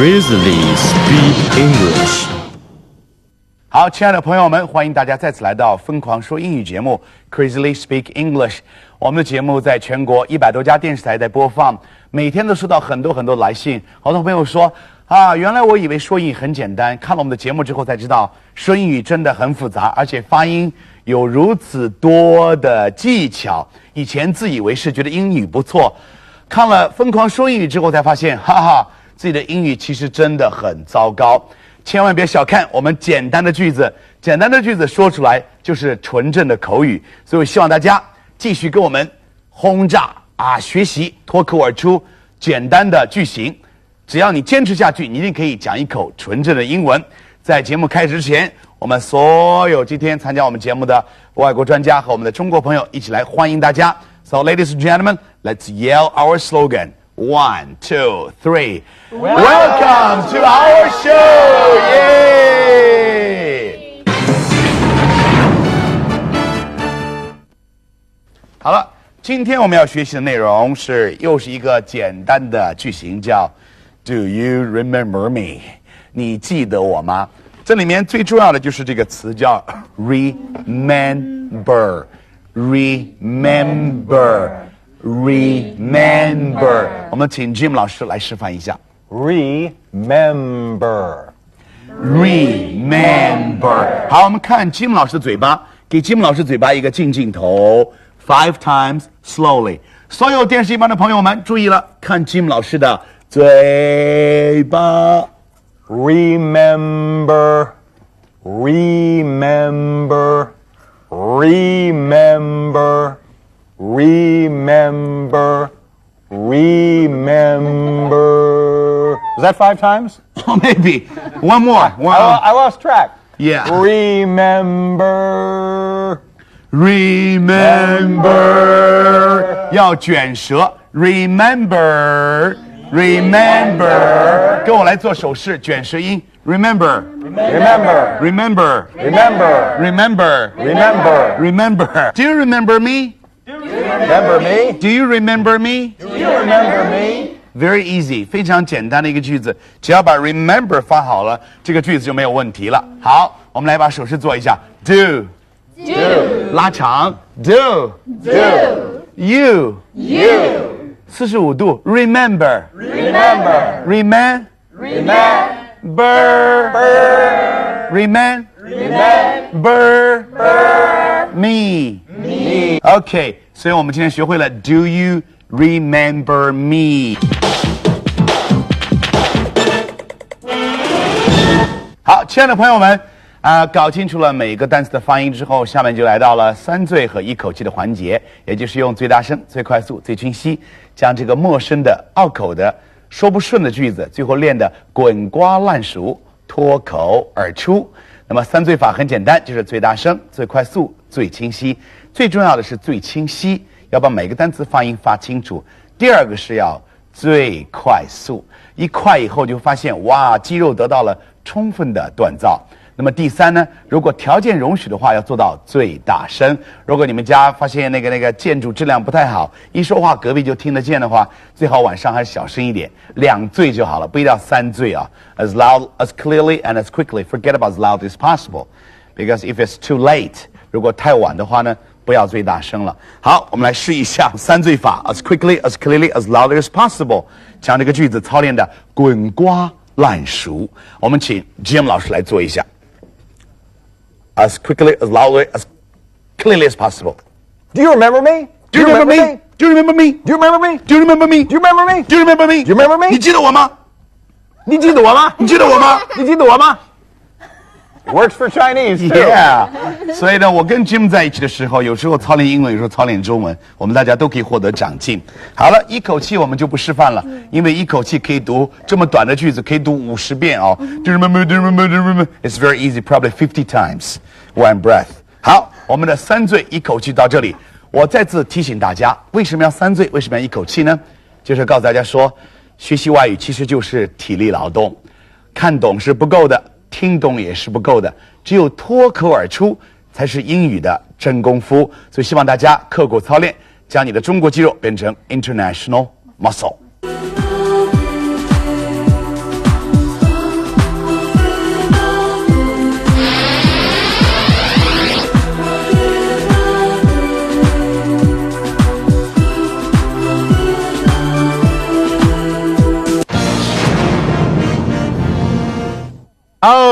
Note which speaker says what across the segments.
Speaker 1: Grizzly Speak English。
Speaker 2: 好，亲爱的朋友们，欢迎大家再次来到《疯狂说英语》节目 Grizzly Speak English。我们的节目在全国100多家电视台在播放，每天都收到很多来信。好多朋友说啊，原来我以为说英语很简单，看了我们的节目之后才知道，说英语真的很复杂，而且发音有如此多的技巧。以前自以为是，觉得英语不错，看了《疯狂说英语》之后才发现，哈哈，自己的英语其实真的很糟糕。千万别小看我们简单的句子，简单的句子说出来就是纯正的口语。所以希望大家继续跟我们轰炸啊，学习脱口而出简单的句型。只要你坚持下去，你一定可以讲一口纯正的英文。在节目开始之前，我们所有今天参加我们节目的外国专家和我们的中国朋友一起来欢迎大家。So, ladies and gentlemen, let's yell our slogan. 1, 2, 3. Welcome to our show! Yay! 好了，今天我们要学习的内容又是一个简单的句型，叫 Do you remember me? 你记得我吗？这里面最重要的就是这个词叫 remember. Remember. 我们请 Jim 老师来示范一下。
Speaker 3: Remember.
Speaker 2: 好，我们看 Jim 老师的嘴巴，给 Jim 老师嘴巴一个镜头 5 times slowly。所有电视机旁的朋友们注意了，看 Jim 老师的嘴巴。
Speaker 3: Remember. Is that 5 times?
Speaker 2: Oh, maybe. One more.
Speaker 3: I lost track.
Speaker 2: Yeah.
Speaker 3: Remember.
Speaker 2: 要卷舌。Remember. 跟我来做手势，卷舌音。Remember. Do you remember me? Do you remember me? Very easy， 非常简单的一个句子，只要把 remember 发好了，这个句子就没有问题了。好，我们来把手势做一下 ，do， 拉长 ，do， you， 45度 ，remember me。OK， 所以我们今天学会了 Do you remember me？ 好，亲爱的朋友们，搞清楚了每个单词的发音之后，下面就来到了3最和一口气的环节，也就是用最大声、最快速、最清晰，将这个陌生的、拗口的、说不顺的句子，最后练得滚瓜烂熟，脱口而出。那么3最法很简单，就是最大声、最快速、最清晰。最重要的是最清晰，要把每个单词发音发清楚。第二个是要最快速，一快以后就发现哇，肌肉得到了充分的锻造。那么第3呢，如果条件容许的话，要做到最大声。如果你们家发现那个建筑质量不太好，一说话隔壁就听得见的话，最好晚上还是小声一点，2最就好了，不一定要3最啊。As loud, as clearly, and as quickly. Forget about as loud as possible, because if it's too late, 如果太晚的话呢，不要最大声了。好，我们来试一下3最法 ，as quickly, as clearly, as loudly as possible， 将这个句子操练的滚瓜烂熟。我们请 Jim 老师来做一下。As quickly, as loudly, as clearly as possible.
Speaker 3: Do you remember me?
Speaker 2: Do you remember me? Do you remember me?
Speaker 3: Do you remember me?
Speaker 2: Do you remember me?
Speaker 3: Do you remember me?
Speaker 2: Do you remember me?
Speaker 3: Do you remember me?
Speaker 2: 你记得我吗？
Speaker 3: 你记得我吗？
Speaker 2: 你记得我吗？
Speaker 3: 你记得我吗？ Works for Chinese too.
Speaker 2: Yeah. 所以呢，我跟 Jim 在一起的时候，有时候操练英文，有时候操练中文，我们大家都可以获得长进。好了，一口气我们就不示范了，因为一口气可以读这么短的句子，可以读50遍哦。Do you remember? Do you remember? Do you remember? It's very easy, probably 50 times, one breath. 好，我们的3最一口气到这里。我再次提醒大家，为什么要3最？为什么要一口气呢？就是告诉大家说，学习外语其实就是体力劳动，看懂是不够的。听懂也是不够的，只有脱口而出才是英语的真功夫。所以希望大家刻苦操练，将你的中国肌肉变成 international muscle。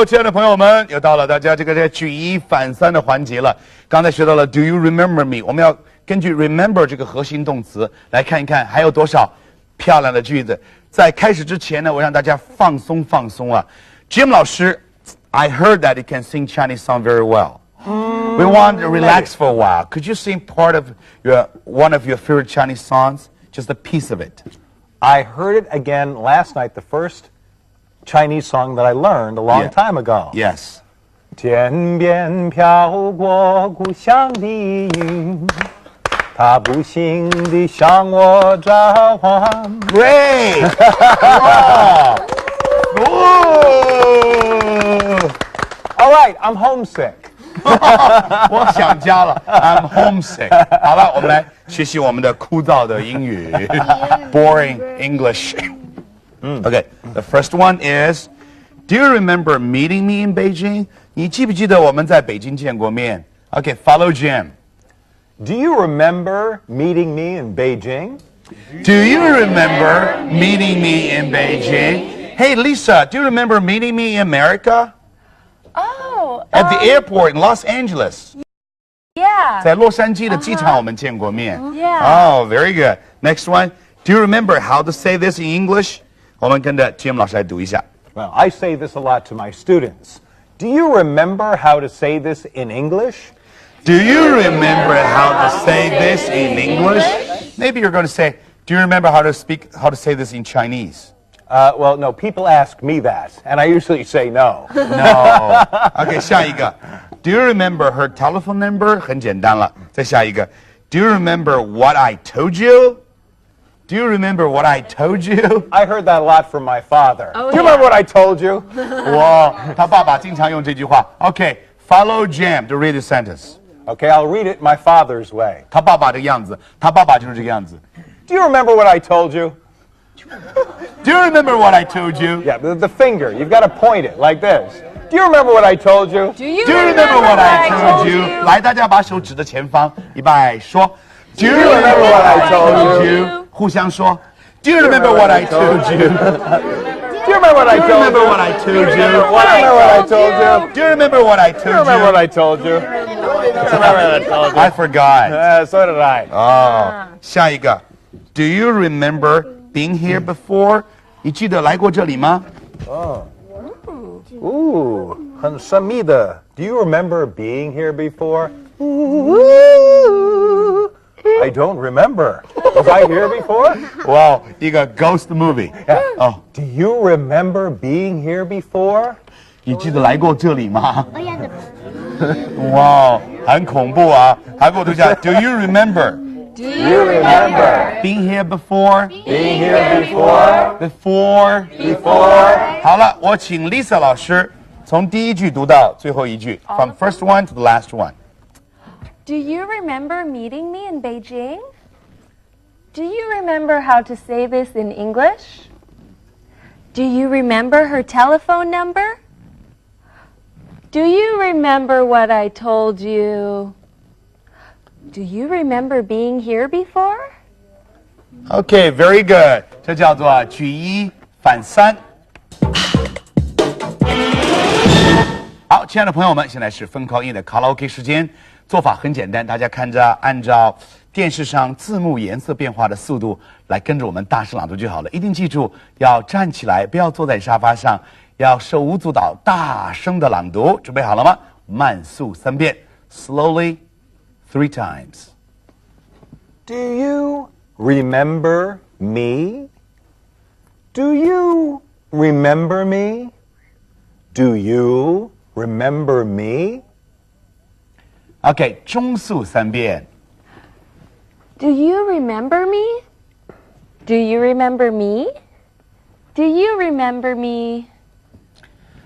Speaker 2: 好，亲爱的朋友们，又到了大家这个举一反三的环节了。刚才学到了 Do you remember me？ 我们要根据 remember 这个核心动词来看一看还有多少漂亮的句子。在开始之前呢，我让大家放松放松啊。Jim 老师 ，I heard that you can sing Chinese song very well. We want to relax for a while. Could you sing part of one of your favorite Chinese songs? Just a piece of it.
Speaker 3: I heard it again last night, the first Chinese song that I learned a long time ago.
Speaker 2: Yes.
Speaker 3: 天边飘过故乡的云，它不幸地向我召唤。
Speaker 2: Great.
Speaker 3: All right, I'm homesick.
Speaker 2: 我想家了 ，I'm homesick。好了，我们来学习我们的枯燥的英语 ，boring English。Okay, the first one is, do you remember meeting me in Beijing? 你记不记得我们在北京见过面 ？Okay, follow Jim.
Speaker 3: Do you remember meeting me in Beijing?
Speaker 2: Do you remember meeting me in Beijing? Hey, Lisa, do you remember meeting me in America?
Speaker 4: Oh,
Speaker 2: At the airport in Los Angeles.
Speaker 4: yeah.
Speaker 2: 在洛杉矶的机场我们见过面。
Speaker 4: Yeah.
Speaker 2: Oh, very good. Next one. Do you remember how to say this in English? 我们跟着 Jim 老师来读一下。
Speaker 3: Well, I say this a lot to my students. Do you remember how to say this in English?
Speaker 2: Do you remember how to say this in English? Maybe you're going to say, do you remember how to say this in Chinese?
Speaker 3: Well, no, people ask me that, and I usually say no.
Speaker 2: No. OK, 下一个。Do you remember her telephone number? 很简单了。再下一个。Do you remember what I told you? Do you remember what I told you?
Speaker 3: I heard that a lot from my father.
Speaker 4: Oh,
Speaker 3: Do you remember what I told you?
Speaker 2: 哇，他爸爸经常用这句话。OK, follow Jam to read the sentence.
Speaker 3: Okay, I'll read it my father's way.
Speaker 2: 他爸爸这个样子，他爸爸就是这个样子。
Speaker 3: Do you remember what I told you?
Speaker 2: Do you remember what I told you?
Speaker 3: Yeah, the finger. You've got to point it like this. Do you remember what I told you?
Speaker 4: Do you
Speaker 2: Do you remember what I told you? 来，大家把手指的前方，预备说。Do you remember what I told you? 互相说。Do you remember what I told you?
Speaker 3: Do you remember what I
Speaker 2: Do you
Speaker 3: told
Speaker 2: remember
Speaker 3: you?
Speaker 2: what I told you?
Speaker 3: Do you remember what I told you?
Speaker 2: Do you remember what I
Speaker 3: Do you remember what
Speaker 2: told
Speaker 3: I told you? Do you remember what I told
Speaker 2: you? I forgot.
Speaker 3: So did I.
Speaker 2: 哦，下一个。Do you remember being here before? 你记得来过这里吗？
Speaker 3: Ooh, 很神秘的. Do you remember being here before? I don't remember. Was I here before?
Speaker 2: 哇，一个 ghost movie。哦，
Speaker 3: Do you remember being here before?
Speaker 2: 你记得来过这里吗？哇，很恐怖啊！还给我读一下。Do you remember
Speaker 4: Do
Speaker 3: You remember
Speaker 2: being here before?
Speaker 3: being here before?
Speaker 2: Before.
Speaker 3: Before?
Speaker 2: 好了，我请 Lisa 老师从第一句读到最后一句，from first one to the last one.
Speaker 4: Do you remember meeting me in Beijing? Do you remember how to say this in English? Do you remember her telephone number? Do you remember what I told you? Do you remember being here before?
Speaker 2: Okay, very good. 这叫做举一反三。好，亲爱的朋友们，现在是分考英的卡拉 OK 时间。做法很简单，大家看着按照电视上字幕颜色变化的速度来跟着我们大声朗读就好了。一定记住要站起来，不要坐在沙发上，要手舞足蹈，大声的朗读。准备好了吗？慢速3遍 ，slowly 3 times.
Speaker 3: Do you remember me? Do you remember me? Do you remember me?
Speaker 2: OK， 中速3遍。
Speaker 4: Do you remember me? Do you remember me? Do you remember me?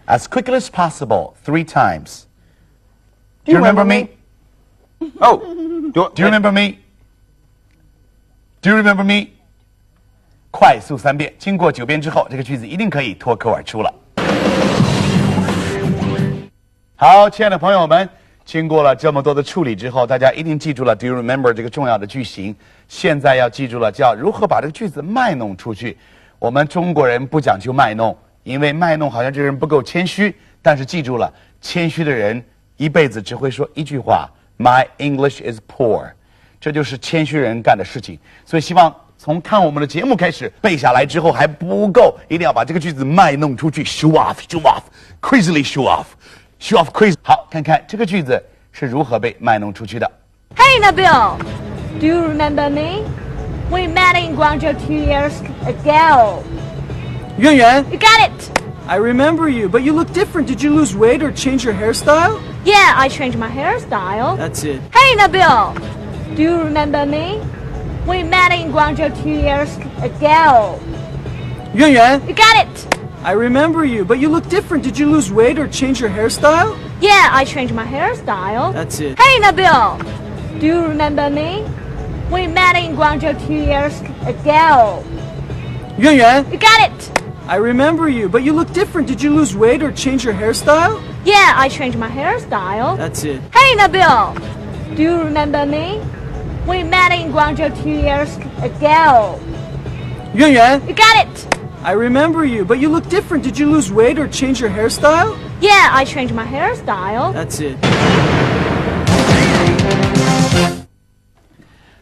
Speaker 2: As quickly as possible, 3 times.
Speaker 3: Do you remember me? Oh,
Speaker 2: Do you remember me? Do you remember me? 快速3遍，经过9遍之后，这个句子一定可以脱口而出了。好，亲爱的朋友们，经过了这么多的处理之后，大家一定记住了 "Do you remember" 这个重要的句型。现在要记住了，叫如何把这个句子卖弄出去。我们中国人不讲究卖弄，因为卖弄好像这个人不够谦虚，但是记住了，谦虚的人一辈子只会说一句话 ：My English is poor。这就是谦虚人干的事情。所以希望从看我们的节目开始背下来之后还不够，一定要把这个句子卖弄出去 ，show off，show off，crazily show off，show off crazy。好，看看这个句子是如何被卖弄出去的。
Speaker 4: Hey, Nabil, do you remember me? We met in Guangzhou 2 years ago.
Speaker 5: 圆圆
Speaker 4: You got it.
Speaker 5: I remember you, but you look different. Did you lose weight or change your hairstyle?
Speaker 4: Yeah, I changed my hairstyle.
Speaker 5: That's it.
Speaker 4: Hey, Nabil, do you remember me? We met in Guangzhou 2 years ago.
Speaker 5: 圆圆
Speaker 4: You got it.
Speaker 5: I remember you, but you look different. Did you lose weight or change your hairstyle?
Speaker 4: Yeah, I changed my hairstyle.
Speaker 5: That's it.
Speaker 4: Hey, Nabil, do you remember me? We met in Guangzhou 2 years ago.
Speaker 5: 圆圆
Speaker 4: You got it.
Speaker 5: I remember you, but you look different. Did you lose weight or change your hairstyle?
Speaker 4: Yeah, I changed my hairstyle.
Speaker 5: That's it.
Speaker 4: Hey, Nabil, do you remember me? We met in Guangzhou 2 years ago.
Speaker 5: 圆圆
Speaker 4: You got it.
Speaker 5: I remember you, but you look different. Did you lose weight or change your hairstyle?
Speaker 4: Yeah, I changed my hairstyle.
Speaker 5: That's it.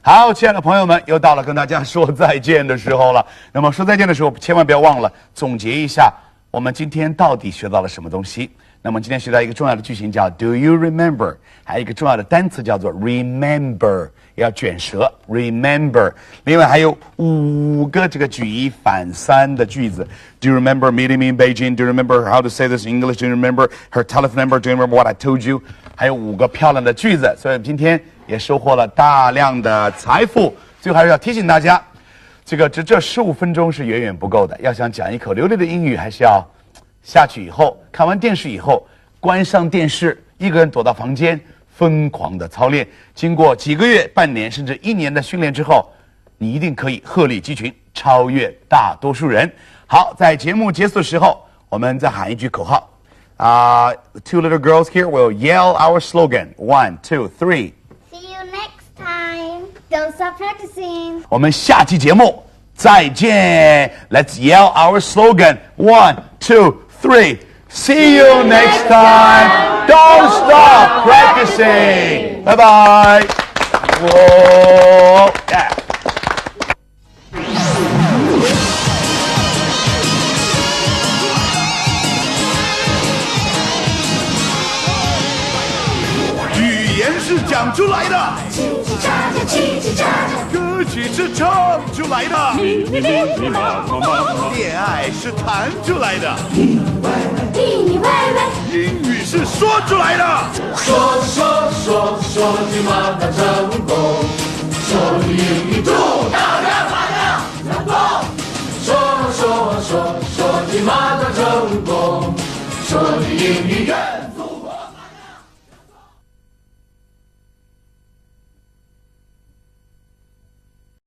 Speaker 2: 好，亲爱的朋友们，又到了跟大家说再见的时候了。那么说再见的时候，千万不要忘了总结一下我们今天到底学到了什么东西。那么今天学到一个重要的句型叫 Do you remember？ 还有一个重要的单词叫做 remember， 要卷舌 remember。另外还有5个这个举一反三的句子。Do you remember meeting me in Beijing? Do you remember how to say this in English? Do you remember her telephone number? Do you remember what I told you? 还有5个漂亮的句子，所以今天也收获了大量的财富。最后还是要提醒大家，这15分钟是远远不够的，要想讲一口流利的英语，还是要下去以后看完电视以后，关上电视，一个人躲到房间，疯狂的操练。经过几个月、半年甚至1年的训练之后，你一定可以鹤立鸡群，超越大多数人。好，在节目结束的时候，我们再喊一句口号。Two little girls here will yell our slogan. 1, 2, 3.
Speaker 6: See you next time. Don't stop practicing.
Speaker 2: 我们下期节目再见。Let's yell our slogan. 1, 2, 3. See you next time. Don't stop practicing. Bye bye. Whoa. Yeah. 语言是讲出来的，
Speaker 7: 叽叽喳喳，叽叽喳喳，
Speaker 2: 歌曲是唱出来的，
Speaker 7: 咪咪咪咪妈妈妈，
Speaker 2: 恋爱是谈出来的，
Speaker 7: 腻腻歪歪，
Speaker 2: 英语是说出来的。
Speaker 7: 说句马达成功，说句英语祝大家快乐成功。说句马达成功，说句英语愿。